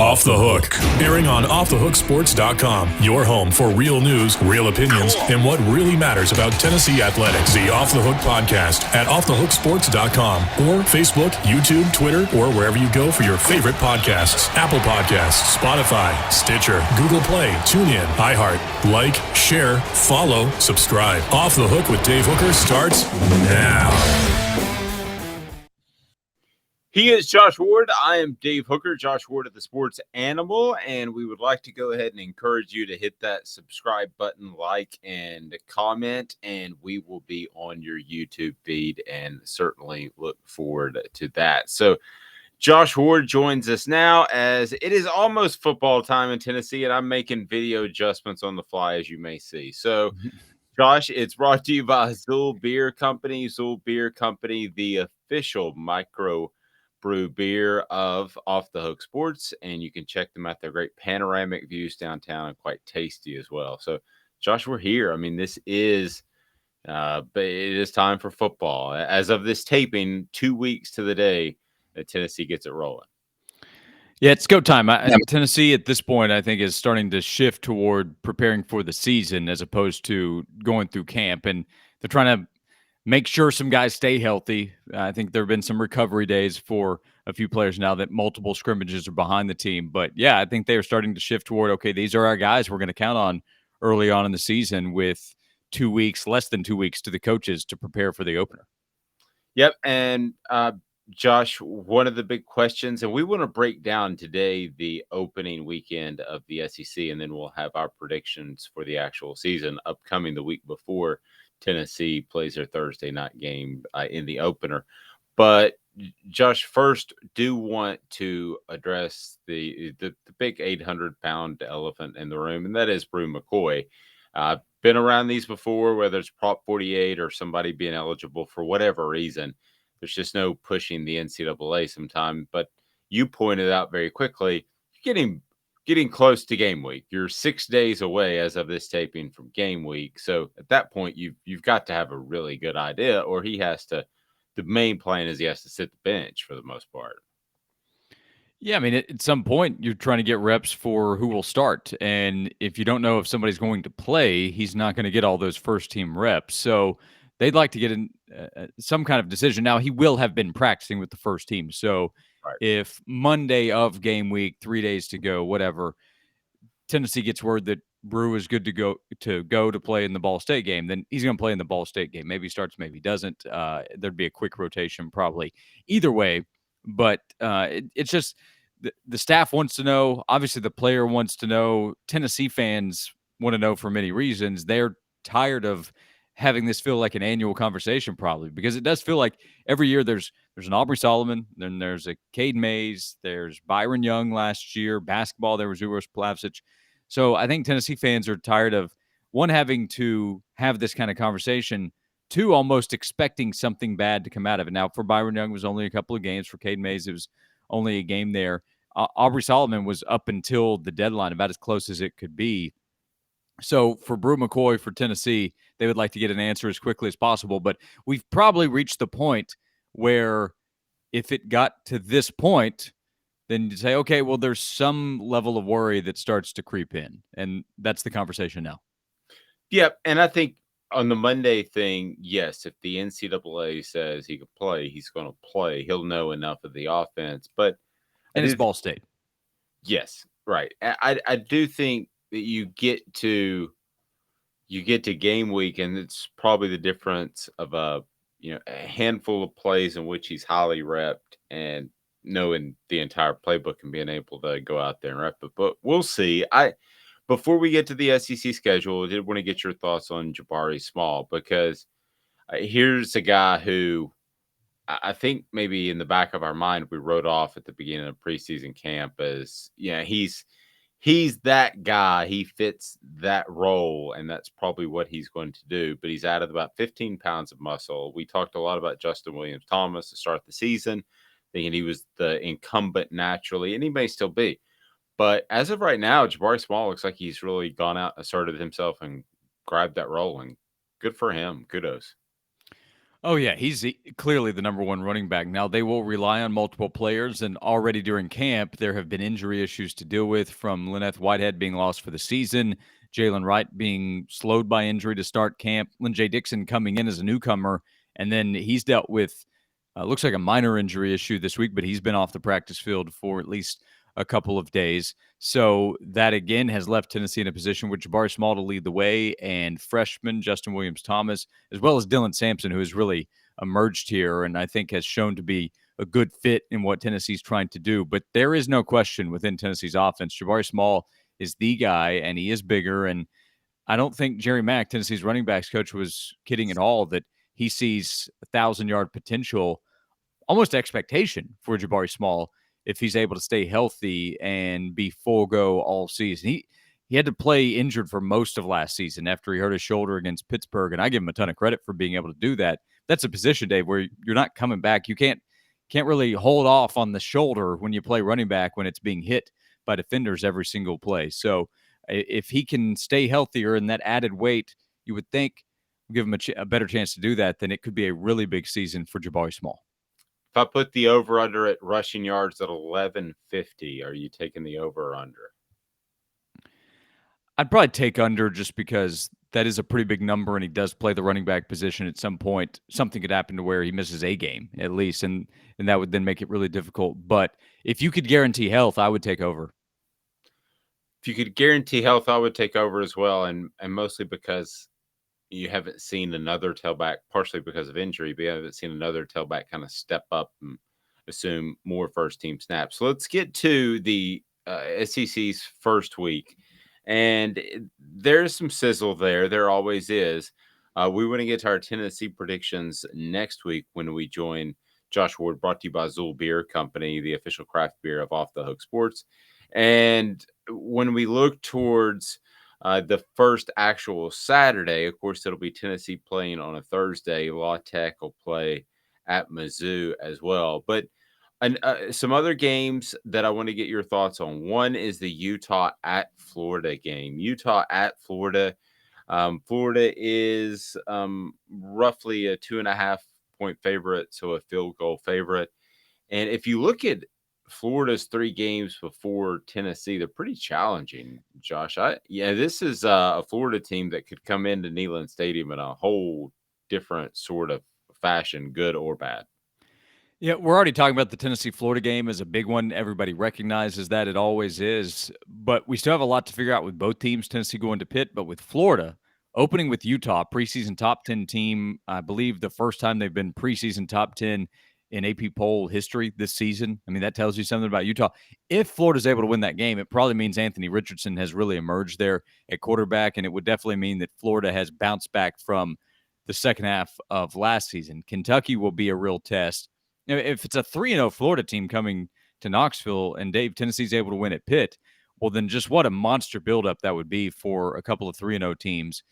Off the Hook, airing on offthehooksports.com, your home for real news, real opinions, and what really matters about Tennessee athletics. The Off the Hook podcast at offthehooksports.com or Facebook, YouTube, Twitter, or wherever you go for your favorite podcasts. Apple Podcasts, Spotify, Stitcher, Google Play, TuneIn, iHeart. Like, share, follow, subscribe. Off the Hook with Dave Hooker starts now. He is Josh Ward. I am Dave Hooker, Josh Ward of the Sports Animal, and we would like to go ahead and encourage you to hit that subscribe button, like, and comment, and we will be on your YouTube feed and certainly look forward to that. So Josh Ward joins us now as it is almost football time in Tennessee, and I'm making video adjustments on the fly, as you may see. So Josh, it's brought to you by Zool Beer Company. Zool Beer Company, the official micro brew beer of Off the Hook Sports, and you can check them out. They're great panoramic views downtown and quite tasty as well. So, Josh, we're here. I mean, this is, but it is time for football. As of this taping, 2 weeks to the day that Tennessee gets it rolling. Yeah, it's go time. Tennessee at this point, I think, is starting to shift toward preparing for the season as opposed to going through camp, and they're trying to make sure some guys stay healthy. I think there have been some recovery days for a few players now that multiple scrimmages are behind the team. But, yeah, I think they are starting to shift toward, okay, these are our guys we're going to count on early on in the season with 2 weeks, less than 2 weeks to the coaches to prepare for the opener. Yep, and Josh, one of the big questions, and we want to break down today the opening weekend of the SEC, and then we'll have our predictions for the actual season upcoming the week before Tennessee plays their Thursday night game in the opener. But Josh, first, do want to address the big 800-pound elephant in the room, and that is Bru McCoy. Been around these before, whether it's Prop 48 or somebody being eligible for whatever reason. There's just no pushing the NCAA sometime. But you pointed out very quickly, you're getting close to game week. You're 6 days away as of this taping from game week. So at that point, you've got to have a really good idea, or he has to. The main plan is he has to sit the bench for the most part. Yeah, I mean, at some point, you're trying to get reps for who will start. And if you don't know if somebody's going to play, he's not going to get all those first-team reps. So they'd like to get in some kind of decision. Now, he will have been practicing with the first team. So if Monday of game week, 3 days to go, whatever, Tennessee gets word that Bru is good to go to play in the Ball State game, then he's going to play in the Ball State game. Maybe he starts, maybe he doesn't. There'd be a quick rotation probably either way. But it's just the staff wants to know. Obviously, the player wants to know. Tennessee fans want to know for many reasons. They're tired of having this feel like an annual conversation, probably, because it does feel like every year there's an Aubrey Solomon, then there's a Cade Mays, there's Byron Young last year. Basketball, there was Uros Plavsic. So I think Tennessee fans are tired of, one, having to have this kind of conversation, two, almost expecting something bad to come out of it. Now, for Byron Young, it was only a couple of games. For Cade Mays, it was only a game there. Aubrey Solomon was up until the deadline, about as close as it could be. So for Bru McCoy, for Tennessee, they would like to get an answer as quickly as possible. But we've probably reached the point where if it got to this point, then you say, okay, well, there's some level of worry that starts to creep in. And that's the conversation now. Yep, and I think on the Monday thing, yes, if the NCAA says he could play, he's going to play. He'll know enough of the offense. But and it's Ball State. Yes, right. I do think that you get to game week, and it's probably the difference of a handful of plays in which he's highly repped and knowing the entire playbook and being able to go out there and rep it. But we'll see. Before we get to the SEC schedule, I did want to get your thoughts on Jabari Small, because here's a guy who I think maybe in the back of our mind we wrote off at the beginning of preseason camp as, he's that guy. He fits that role, and that's probably what he's going to do. But he's added about 15 pounds of muscle. We talked a lot about Justin Williams-Thomas to start the season, thinking he was the incumbent naturally, and he may still be. But as of right now, Jabari Small looks like he's really gone out, asserted himself, and grabbed that role, and good for him. Kudos. Oh, yeah, he's clearly the number one running back. Now, they will rely on multiple players, and already during camp, there have been injury issues to deal with, from Lynette Whitehead being lost for the season, Jalen Wright being slowed by injury to start camp, Lynn J. Dixon coming in as a newcomer, and then he's dealt with looks like a minor injury issue this week, but he's been off the practice field for at least a couple of days. So that again has left Tennessee in a position with Jabari Small to lead the way, and freshman Justin Williams-Thomas, as well as Dylan Sampson, who has really emerged here and I think has shown to be a good fit in what Tennessee's trying to do. But there is no question within Tennessee's offense, Jabari Small is the guy, and he is bigger. And I don't think Jerry Mack, Tennessee's running backs coach, was kidding at all that he sees 1,000-yard potential, almost expectation for Jabari Small if he's able to stay healthy and be full go all season. He had to play injured for most of last season after he hurt his shoulder against Pittsburgh, and I give him a ton of credit for being able to do that. That's a position, Dave, where you're not coming back. You can't really hold off on the shoulder when you play running back when it's being hit by defenders every single play. So if he can stay healthier and that added weight, you would think give him a better chance to do that, then it could be a really big season for Jabari Small. If I put the over-under at rushing yards at 1150, are you taking the over or under? I'd probably take under just because that is a pretty big number, and he does play the running back position at some point. Something could happen to where he misses a game at least, and that would then make it really difficult. But if you could guarantee health, I would take over. If you could guarantee health, I would take over as well, and mostly because you haven't seen another tailback, partially because of injury, but you haven't seen another tailback kind of step up and assume more first-team snaps. So let's get to the SEC's first week. And there's some sizzle there. There always is. We want to get to our Tennessee predictions next week when we join Josh Ward, brought to you by Zool Beer Company, the official craft beer of Off the Hook Sports. And when we look towards the first actual Saturday, of course, it'll be Tennessee playing on a Thursday. La Tech will play at Mizzou as well. But some other games that I want to get your thoughts on. One is the Utah at Florida game. Utah at Florida. Florida is roughly a 2.5-point favorite, so a field goal favorite. And if you look at Florida's 3 games before Tennessee, they're pretty challenging, Josh. This is a Florida team that could come into Neyland Stadium in a whole different sort of fashion, good or bad. Yeah, we're already talking about the Tennessee-Florida game as a big one. Everybody recognizes that. It always is. But we still have a lot to figure out with both teams, Tennessee going to Pitt. But with Florida, opening with Utah, preseason top 10 team, I believe the first time they've been preseason top 10 in AP poll history this season. I mean, that tells you something about Utah. If Florida's able to win that game, it probably means Anthony Richardson has really emerged there at quarterback, and it would definitely mean that Florida has bounced back from the second half of last season. Kentucky will be a real test. If it's a 3-0 Florida team coming to Knoxville and Dave Tennessee's able to win at Pitt, well, then just what a monster buildup that would be for a couple of 3-0 teams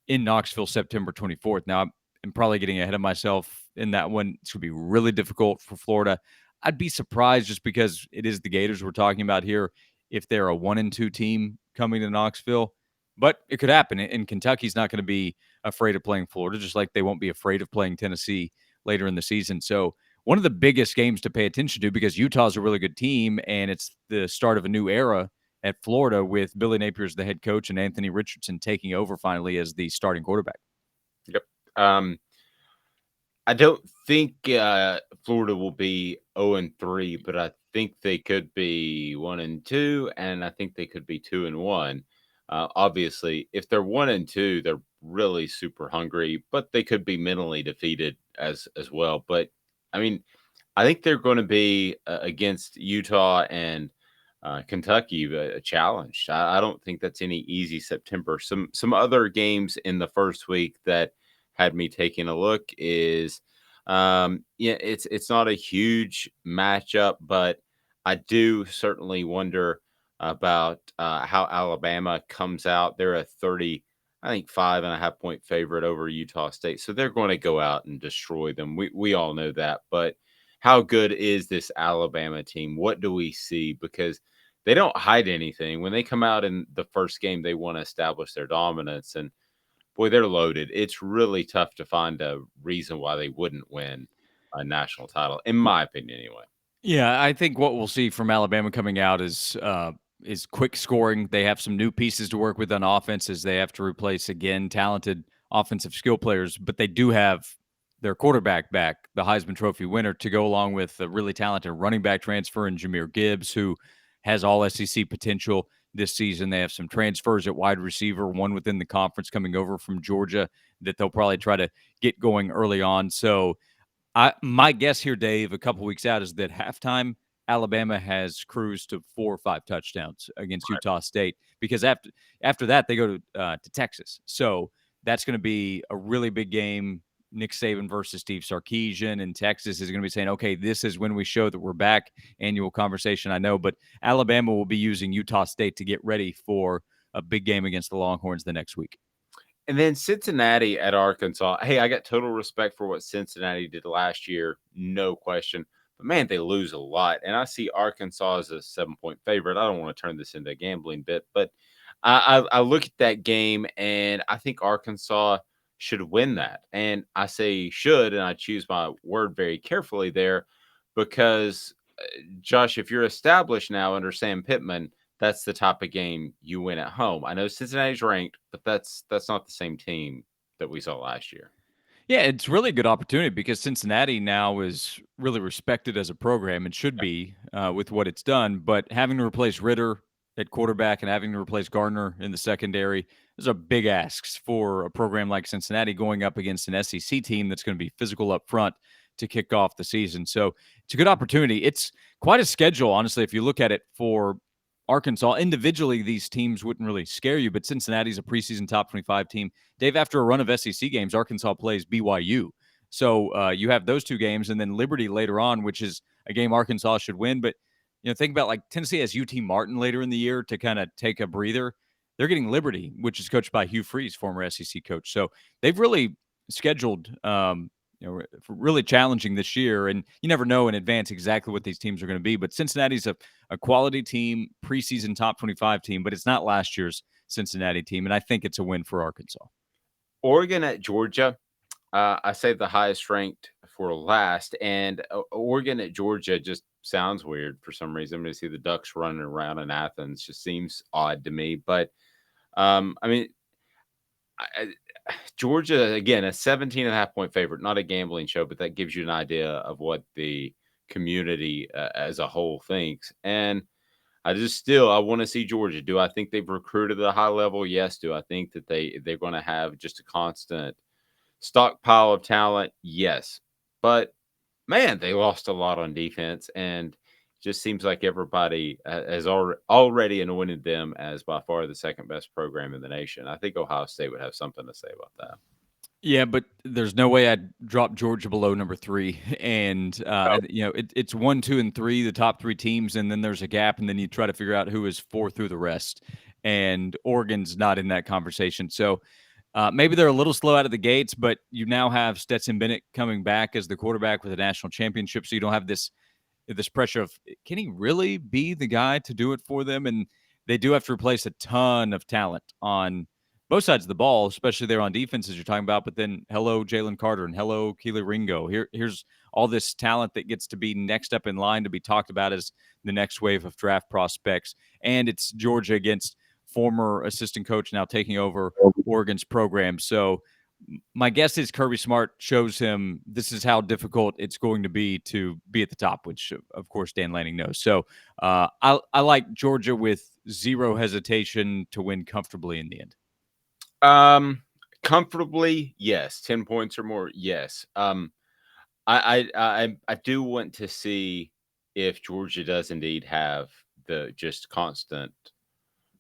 in Knoxville September 24th. Now, I'm probably getting ahead of myself in that one. It's going to be really difficult for Florida. I'd be surprised just because it is the Gators we're talking about here if they're a 1-2 team coming to Knoxville. But it could happen, and Kentucky's not going to be afraid of playing Florida, just like they won't be afraid of playing Tennessee later in the season. So one of the biggest games to pay attention to, because Utah's a really good team and it's the start of a new era at Florida with Billy Napier as the head coach and Anthony Richardson taking over finally as the starting quarterback. Yep. I don't think Florida will be 0-3, but I think they could be 1-2, and I think they could be 2-1. Obviously, if they're 1-2, they're really super hungry, but they could be mentally defeated as well. But I mean, I think they're going to be against Utah and Kentucky a challenge. I don't think that's any easy September. Some other games in the first week that had me taking a look is it's not a huge matchup, but I do certainly wonder about how Alabama comes out. They're a 5.5-point favorite over Utah State. So they're going to go out and destroy them. We all know that. But how good is this Alabama team? What do we see? Because they don't hide anything. When they come out in the first game, they want to establish their dominance. And boy, they're loaded. It's really tough to find a reason why they wouldn't win a national title, in my opinion, anyway. Yeah, I think what we'll see from Alabama coming out is quick scoring. They have some new pieces to work with on offense as they have to replace again talented offensive skill players, but they do have their quarterback back, the Heisman Trophy winner, to go along with a really talented running back transfer in Jameer Gibbs, who has all SEC potential this season. They have some transfers at wide receiver, one within the conference coming over from Georgia that they'll probably try to get going early on. So my guess here, Dave, a couple weeks out is that Alabama has cruised to 4 or 5 touchdowns against Utah State because after that they go to Texas. So that's going to be a really big game. Nick Saban versus Steve Sarkisian, and Texas is going to be saying, "Okay, this is when we show that we're back." Annual conversation, I know, but Alabama will be using Utah State to get ready for a big game against the Longhorns the next week. And then Cincinnati at Arkansas. Hey, I got total respect for what Cincinnati did last year, no question. But man, they lose a lot. And I see Arkansas as a 7-point favorite. I don't want to turn this into a gambling bit, but I look at that game and I think Arkansas should win that. And I say should, and I choose my word very carefully there because, Josh, if you're established now under Sam Pittman, that's the type of game you win at home. I know Cincinnati's ranked, but that's not the same team that we saw last year. Yeah, it's really a good opportunity because Cincinnati now is really respected as a program and should be with what it's done. But having to replace Ritter at quarterback and having to replace Gardner in the secondary is a big asks for a program like Cincinnati going up against an SEC team that's going to be physical up front to kick off the season. So it's a good opportunity. It's quite a schedule, honestly, if you look at it for Arkansas. Individually, these teams wouldn't really scare you, but Cincinnati's a preseason top 25 team. Dave, after a run of SEC games, Arkansas plays BYU. So you have those 2 games, and then Liberty later on, which is a game Arkansas should win. But think about like Tennessee has UT Martin later in the year to kind of take a breather. They're getting Liberty, which is coached by Hugh Freeze, former SEC coach. So they've really scheduled, really challenging this year. And you never know in advance exactly what these teams are going to be. But Cincinnati's a quality team, preseason top 25 team, but it's not last year's Cincinnati team. And I think it's a win for Arkansas. Oregon at Georgia. I say the highest ranked for last, and Oregon at Georgia just sounds weird for some reason. I'm going to see the Ducks running around in Athens. Just seems odd to me. But I mean, Georgia, again, a 17.5-point favorite, not a gambling show, but that gives you an idea of what the community as a whole thinks. And I want to see Georgia. Do I think they've recruited at a high level? Yes. Do I think that they're going to have just a constant stockpile of talent? Yes. But man, they lost a lot on defense, and just seems like everybody has already anointed them as by far the second best program in the nation. I think Ohio State would have something to say about that. Yeah, but there's no way I'd drop Georgia below number 3. And, it's 1, 2, and 3, the top 3 teams. And then there's a gap. And then you try to figure out who is 4 through the rest. And Oregon's not in that conversation. So maybe they're a little slow out of the gates, but you now have Stetson Bennett coming back as the quarterback with a national championship. So you don't have this pressure of, can he really be the guy to do it for them? And they do have to replace a ton of talent on both sides of the ball, especially there on defense, as you're talking about. But then, hello, Jalen Carter, and hello, Keely Ringo. Here's all this talent that gets to be next up in line to be talked about as the next wave of draft prospects. And it's Georgia against former assistant coach now taking over Oregon's program. So my guess is Kirby Smart shows him this is how difficult it's going to be to be at the top, which, of course, Dan Lanning knows. So I like Georgia with zero hesitation to win comfortably in the end. Comfortably, yes. 10 points or more, yes. I do want to see if Georgia does indeed have the just constant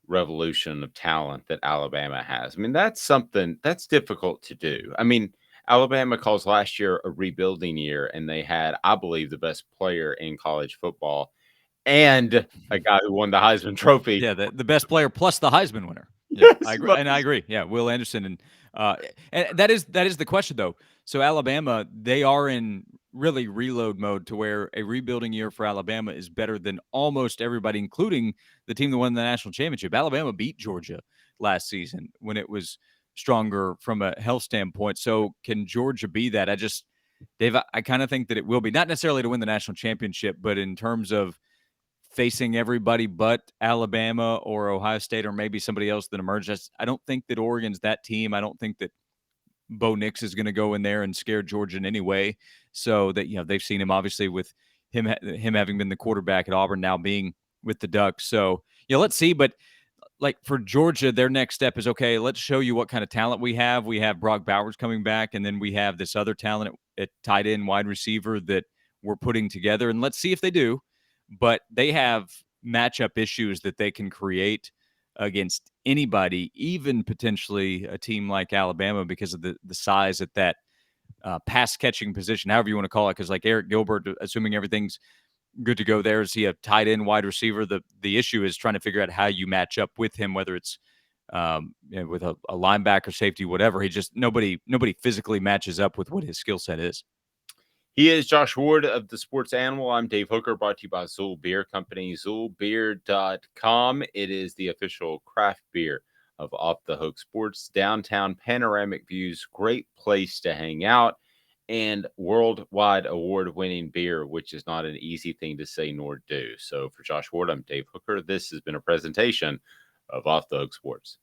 revolution of talent that Alabama has. I mean, that's something that's difficult to do. I mean, Alabama calls last year a rebuilding year, and they had, I believe, the best player in college football and a guy who won the Heisman Trophy. Yeah, the best player plus the Heisman winner. Yeah, Yes, I agree, and I agree. Yeah, Will Anderson, and that is the question though. So Alabama, they are in really reload mode to where a rebuilding year for Alabama is better than almost everybody, including the team that won the national championship. Alabama beat Georgia last season when it was stronger from a health standpoint. So can Georgia be that? Dave, I kind of think that it will be, not necessarily to win the national championship, but in terms of facing everybody but Alabama or Ohio State or maybe somebody else that emerges. I don't think that Oregon's that team. I don't think that Bo Nix is going to go in there and scare Georgia in any way. So that, they've seen him obviously with him having been the quarterback at Auburn, now being with the Ducks. So, let's see. But like for Georgia, their next step is, okay, let's show you what kind of talent we have. We have Brock Bowers coming back, and then we have this other talent at tight end, wide receiver that we're putting together, and let's see if they do. But they have matchup issues that they can create against anybody, even potentially a team like Alabama, because of the size at that pass catching position, however you want to call it. Because like Eric Gilbert, assuming everything's good to go there, is he a tight end, wide receiver? The issue is trying to figure out how you match up with him, whether it's with a linebacker, safety, whatever. Nobody physically matches up with what his skill set is. He is Josh Ward of the Sports Animal. I'm Dave Hooker, brought to you by Zool Beer Company, ZoolBeer.com. It is the official craft beer of Off the Hook Sports. Downtown panoramic views, great place to hang out, and worldwide award-winning beer, which is not an easy thing to say nor do. So for Josh Ward, I'm Dave Hooker. This has been a presentation of Off the Hook Sports.